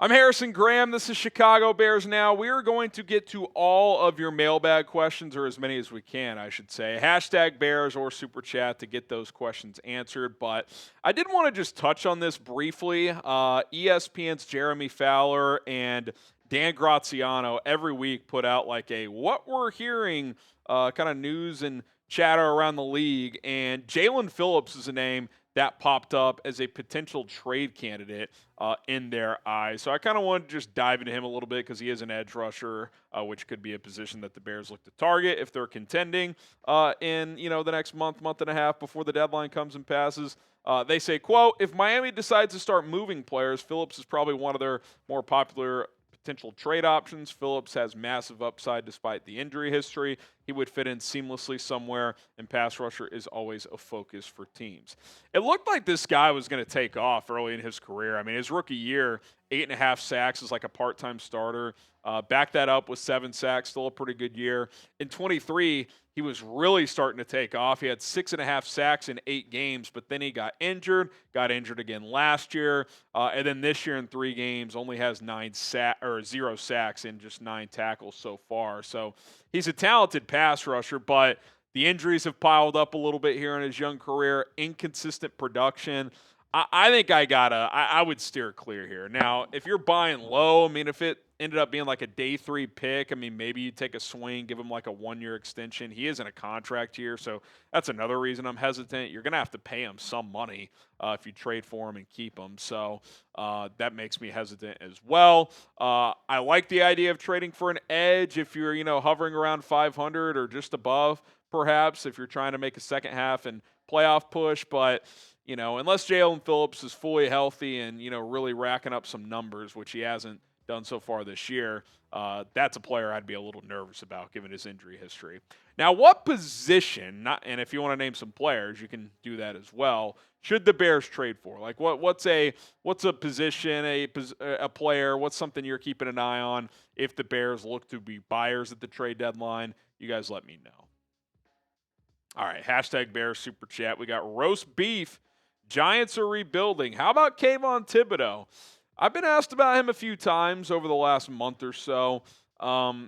I'm Harrison Graham. This is Chicago Bears Now. We are going to get to all of your mailbag questions, or as many as we can, I should say. Hashtag Bears or Super Chat to get those questions answered. But I did want to just touch on this briefly. ESPN's Jeremy Fowler and Dan Graziano every week put out like a what we're hearing kind of news and chatter around the league. And Jaelan Phillips is a name that popped up as a potential trade candidate in their eyes. So I kind of wanted to just dive into him a little bit because he is an edge rusher, which could be a position that the Bears look to target if they're contending in the next month and a half before the deadline comes and passes. They say, quote, if Miami decides to start moving players, Phillips is probably one of their more popular potential trade options. Phillips has massive upside despite the injury history. He would fit in seamlessly somewhere, and pass rusher is always a focus for teams. It looked like this guy was going to take off early in his career. I mean, his rookie year, 8.5 sacks as like a part-time starter. Back that up with 7 sacks, still a pretty good year. In 23, he was really starting to take off. He had 6.5 sacks in 8 games, but then he got injured again last year, and then this year in 3 games only has 0 sacks in just 9 tackles so far. So he's a talented pass rusher, but the injuries have piled up a little bit here in his young career. Inconsistent production. I think I would steer clear here. Now, if you're buying low, I mean, if it ended up being like a day 3 pick, I mean, maybe you take a swing, give him like a 1-year extension. He is in a contract year, so that's another reason I'm hesitant. You're going to have to pay him some money if you trade for him and keep him. So that makes me hesitant as well. I like the idea of trading for an edge if you're, hovering around 500 or just above, perhaps, if you're trying to make a second half and playoff push, but unless Jaelan Phillips is fully healthy and, really racking up some numbers, which he hasn't done so far this year, that's a player I'd be a little nervous about given his injury history. Now, what position, and if you want to name some players, you can do that as well, should the Bears trade for? Like what's a position, a player, what's something you're keeping an eye on if the Bears look to be buyers at the trade deadline? You guys let me know. All right, hashtag Bears Super Chat. We got roast beef. Giants are rebuilding. How about Kayvon Thibodeaux? I've been asked about him a few times over the last month or so.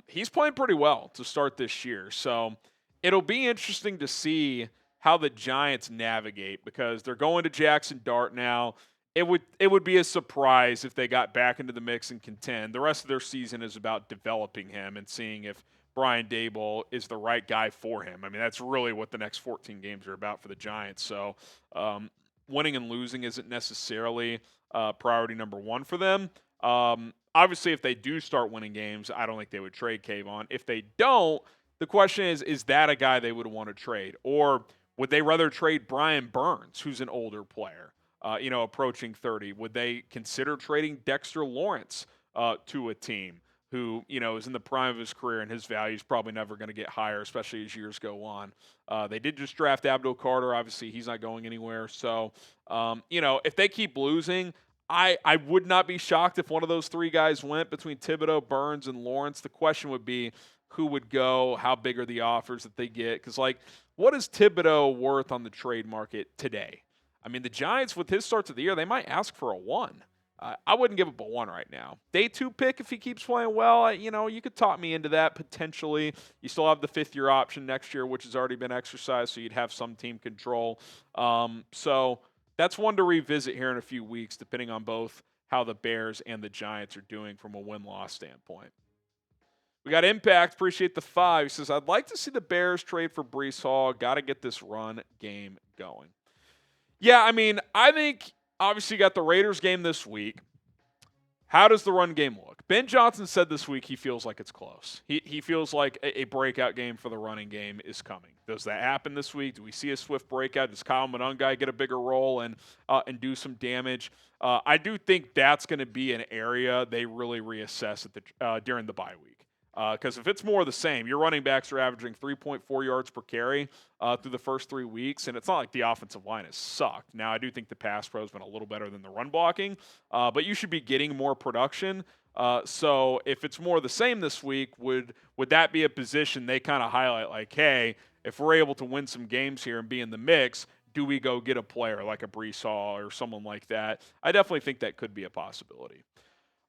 He's playing pretty well to start this year. So it'll be interesting to see how the Giants navigate because they're going to Jackson Dart now. It would be a surprise if they got back into the mix and contend. The rest of their season is about developing him and seeing if Brian Daboll is the right guy for him. I mean, that's really what the next 14 games are about for the Giants. So winning and losing isn't necessarily priority number 1 for them. Obviously, if they do start winning games, I don't think they would trade Kayvon. If they don't, the question is that a guy they would want to trade? Or would they rather trade Brian Burns, who's an older player, approaching 30? Would they consider trading Dexter Lawrence to a team who, is in the prime of his career and his value is probably never going to get higher, especially as years go on? They did just draft Abdul Carter. Obviously, he's not going anywhere. So, if they keep losing, I would not be shocked if one of those 3 guys went between Thibodeaux, Burns, and Lawrence. The question would be who would go, how big are the offers that they get? Because, what is Thibodeaux worth on the trade market today? I mean, the Giants, with his starts of the year, they might ask for a 1. I wouldn't give up a 1 right now. Day 2 pick if he keeps playing well. You could talk me into that potentially. You still have the 5th-year option next year, which has already been exercised, so you'd have some team control. So that's one to revisit here in a few weeks, depending on both how the Bears and the Giants are doing from a win-loss standpoint. We got Impact. Appreciate the 5. He says, I'd like to see the Bears trade for Breece Hall. Got to get this run game going. Yeah, I mean, I think obviously you got the Raiders game this week. How does the run game look? Ben Johnson said this week he feels like it's close. He feels like a breakout game for the running game is coming. Does that happen this week? Do we see a swift breakout? Does Kyle Monangai get a bigger role and do some damage? I do think that's going to be an area they really reassess during the bye week. Because if it's more of the same, your running backs are averaging 3.4 yards per carry through the first 3 weeks, and it's not like the offensive line has sucked. Now, I do think the pass pro has been a little better than the run blocking, but you should be getting more production. So if it's more of the same this week, would that be a position they kind of highlight like, hey, if we're able to win some games here and be in the mix, do we go get a player like a Breece Hall or someone like that? I definitely think that could be a possibility.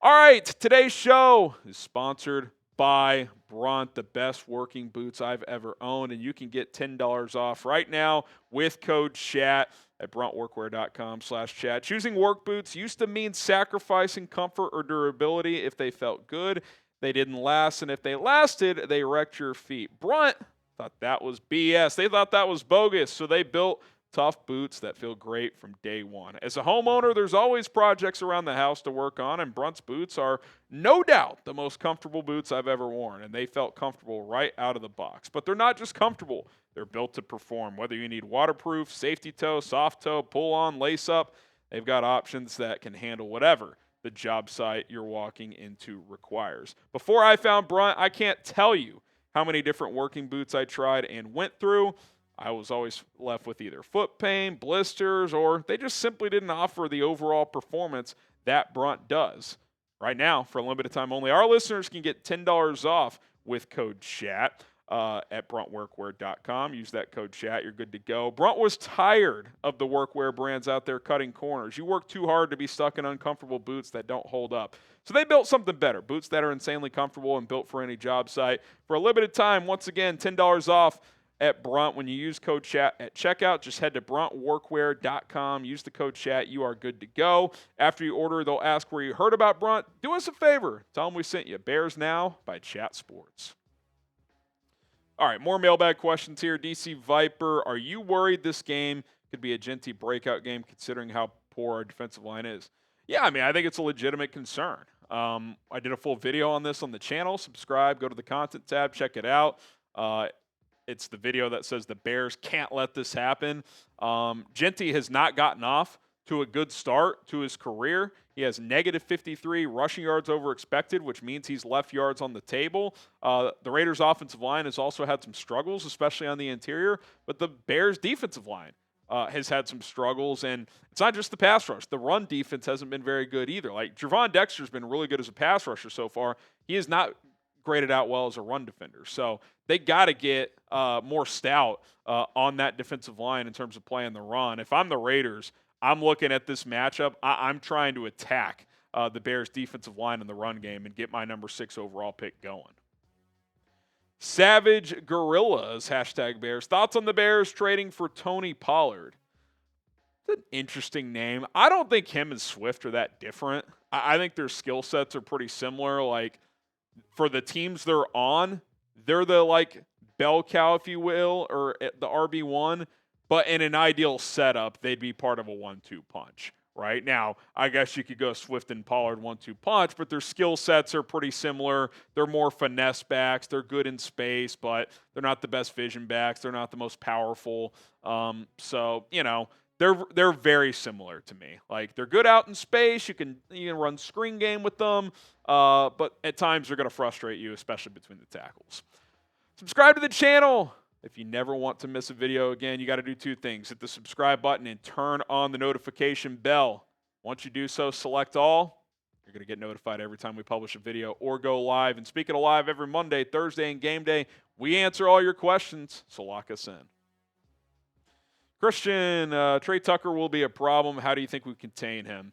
All right, today's show is sponsored by Brunt, the best working boots I've ever owned, and you can get $10 off right now with code CHAT at bruntworkwear.com/chat. Choosing work boots used to mean sacrificing comfort or durability. If they felt good, they didn't last, and if they lasted, they wrecked your feet. Brunt thought that was BS. They thought that was bogus, so they built tough boots that feel great from day one. As a homeowner, there's always projects around the house to work on, and Brunt's boots are no doubt the most comfortable boots I've ever worn, and they felt comfortable right out of the box. But they're not just comfortable, they're built to perform. Whether you need waterproof, safety toe, soft toe, pull on, lace up, they've got options that can handle whatever the job site you're walking into requires. Before I found Brunt, I can't tell you how many different working boots I tried and went through. I was always left with either foot pain, blisters, or they just simply didn't offer the overall performance that Brunt does. Right now, for a limited time only, our listeners can get $10 off with code CHAT at bruntworkwear.com. Use that code CHAT. You're good to go. Brunt was tired of the workwear brands out there cutting corners. You work too hard to be stuck in uncomfortable boots that don't hold up. So they built something better, boots that are insanely comfortable and built for any job site. For a limited time, once again, $10 off at Brunt. When you use code CHAT at checkout, just head to bruntworkwear.com. Use the code CHAT. You are good to go. After you order, they'll ask where you heard about Brunt. Do us a favor. Tell them we sent you. Bears Now by Chat Sports. All right, more mailbag questions here. DC Viper, are you worried this game could be a Jeanty breakout game considering how poor our defensive line is? Yeah, I mean, I think it's a legitimate concern. I did a full video on this on the channel. Subscribe, go to the content tab, check it out. It's the video that says the Bears can't let this happen. Jeanty has not gotten off to a good start to his career. He has negative 53 rushing yards over expected, which means he's left yards on the table. The Raiders' offensive line has also had some struggles, especially on the interior, but the Bears' defensive line has had some struggles, and it's not just the pass rush. The run defense hasn't been very good either. Like, Gervon Dexter's been really good as a pass rusher so far. He is not graded out well as a run defender. So they got to get more stout on that defensive line in terms of playing the run. If I'm the Raiders, I'm looking at this matchup. I'm trying to attack the Bears' defensive line in the run game and get my number 6 overall pick going. Savage Gorillas, hashtag Bears. Thoughts on the Bears trading for Tony Pollard? It's an interesting name. I don't think him and Swift are that different. I think their skill sets are pretty similar. Like, for the teams they're on, they're the, like, bell cow, if you will, or the RB1. But in an ideal setup, they'd be part of a 1-2 punch. Right now, I guess you could go Swift and Pollard 1-2 punch, but their skill sets are pretty similar. They're more finesse backs. They're good in space, but they're not the best vision backs. They're not the most powerful. So, you know, they're very similar to me. Like, they're good out in space. You can run screen game with them, but at times they're going to frustrate you, especially between the tackles. Subscribe to the channel. If you never want to miss a video again, you got to do 2 things. Hit the subscribe button and turn on the notification bell. Once you do so, select all. You're going to get notified every time we publish a video or go live. And speaking of live, every Monday, Thursday, and game day, we answer all your questions, so lock us in. Christian, Trey Tucker will be a problem. How do you think we contain him?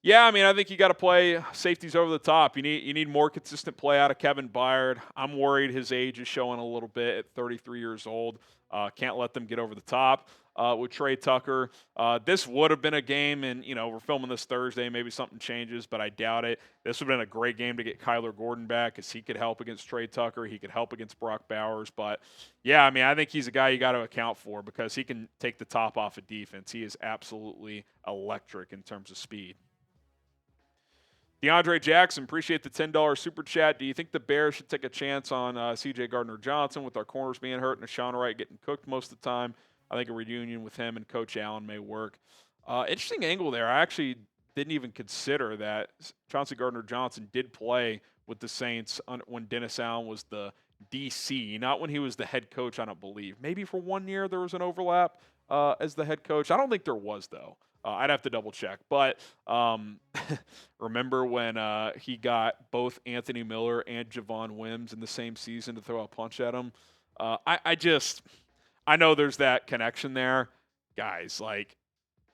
Yeah, I mean, I think you got to play safeties over the top. You need more consistent play out of Kevin Byard. I'm worried his age is showing a little bit at 33 years old. Can't let them get over the top with Trey Tucker. This would have been a game, and, we're filming this Thursday. Maybe something changes, but I doubt it. This would have been a great game to get Kyler Gordon back, because he could help against Trey Tucker. He could help against Brock Bowers. But, yeah, I mean, I think he's a guy you got to account for because he can take the top off of defense. He is absolutely electric in terms of speed. DeAndre Jackson, appreciate the $10 super chat. Do you think the Bears should take a chance on C.J. Gardner-Johnson with our corners being hurt and Sean Wright getting cooked most of the time? I think a reunion with him and Coach Allen may work. Interesting angle there. I actually didn't even consider that Chauncey Gardner-Johnson did play with the Saints when Dennis Allen was the DC, not when he was the head coach, I don't believe. Maybe for 1 year there was an overlap as the head coach. I don't think there was, though. I'd have to double check. But remember when he got both Anthony Miller and Javon Wims in the same season to throw a punch at him? I know there's that connection there. Guys, like,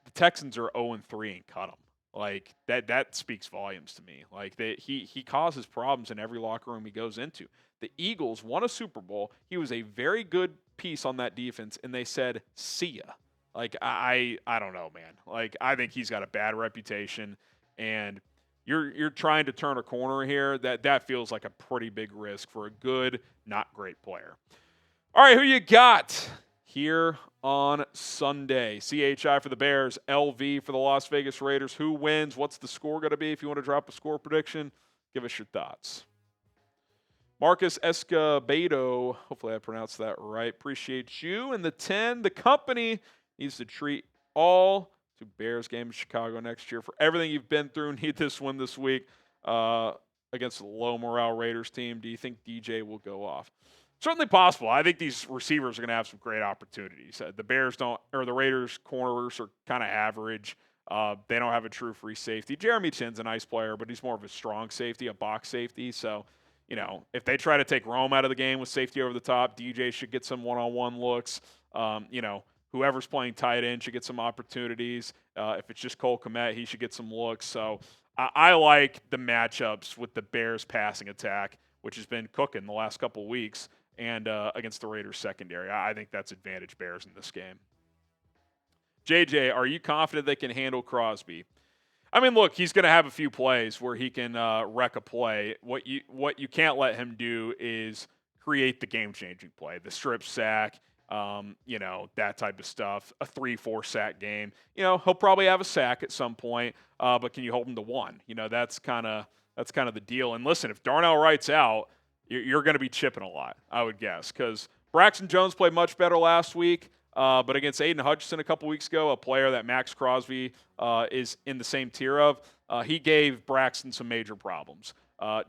the Texans are 0-3 and cut them. Like that speaks volumes to me. Like he causes problems in every locker room he goes into. The Eagles won a Super Bowl. He was a very good piece on that defense, and they said, "See ya." Like I don't know, man. Like I think he's got a bad reputation, and you're trying to turn a corner here. That feels like a pretty big risk for a good, not great player. All right, who you got here on Sunday? CHI for the Bears, LV for the Las Vegas Raiders. Who wins? What's the score going to be? If you want to drop a score prediction, give us your thoughts. Marcus Escobedo, hopefully I pronounced that right. Appreciate you. And the 10, the company needs to treat all to Bears game in Chicago next year. For everything you've been through, need this win this week against the low morale Raiders team. Do you think DJ will go off? Certainly possible. I think these receivers are going to have some great opportunities. The Raiders corners are kind of average. They don't have a true free safety. Jeremy Chinn's a nice player, but he's more of a strong safety, a box safety. So, if they try to take Rome out of the game with safety over the top, DJ should get some one-on-one looks. Whoever's playing tight end should get some opportunities. If it's just Cole Kmet, he should get some looks. So I like the matchups with the Bears passing attack, which has been cooking the last couple of weeks, and against the Raiders secondary. I think that's advantage Bears in this game. JJ, are you confident they can handle Crosby? I mean, look, he's going to have a few plays where he can wreck a play. What you can't let him do is create the game-changing play, the strip sack, that type of stuff, a 3-4 sack game. He'll probably have a sack at some point, but can you hold him to one? That's kind of the deal. And listen, if Darnell Wright's out, you're going to be chipping a lot, I would guess, because Braxton Jones played much better last week, but against Aiden Hutchinson a couple weeks ago, a player that Max Crosby is in the same tier of, he gave Braxton some major problems.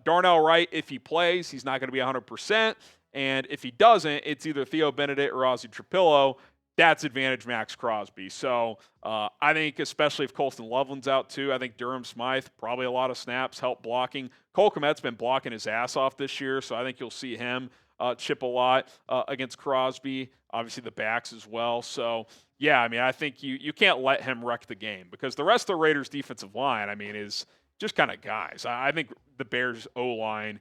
Darnell Wright, if he plays, he's not going to be 100%. And if he doesn't, it's either Theo Benedict or Ozzie Trapillo. That's advantage Max Crosby. So I think especially if Colston Loveland's out too, I think Durham Smythe, probably a lot of snaps, help blocking. Cole Kmet's been blocking his ass off this year, so I think you'll see him chip a lot against Crosby. Obviously the backs as well. So, yeah, I mean, I think you can't let him wreck the game because the rest of the Raiders' defensive line, I mean, is just kind of guys. I think the Bears' O-line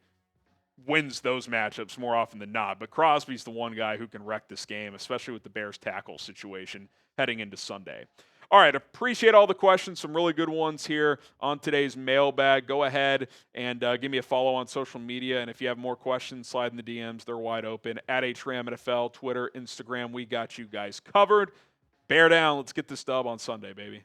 wins those matchups more often than not. But Crosby's the one guy who can wreck this game, especially with the Bears tackle situation heading into Sunday. All right, appreciate all the questions. Some really good ones here on today's mailbag. Go ahead and give me a follow on social media. And if you have more questions, slide in the DMs. They're wide open. At HRAMNFL, Twitter, Instagram. We got you guys covered. Bear down. Let's get this dub on Sunday, baby.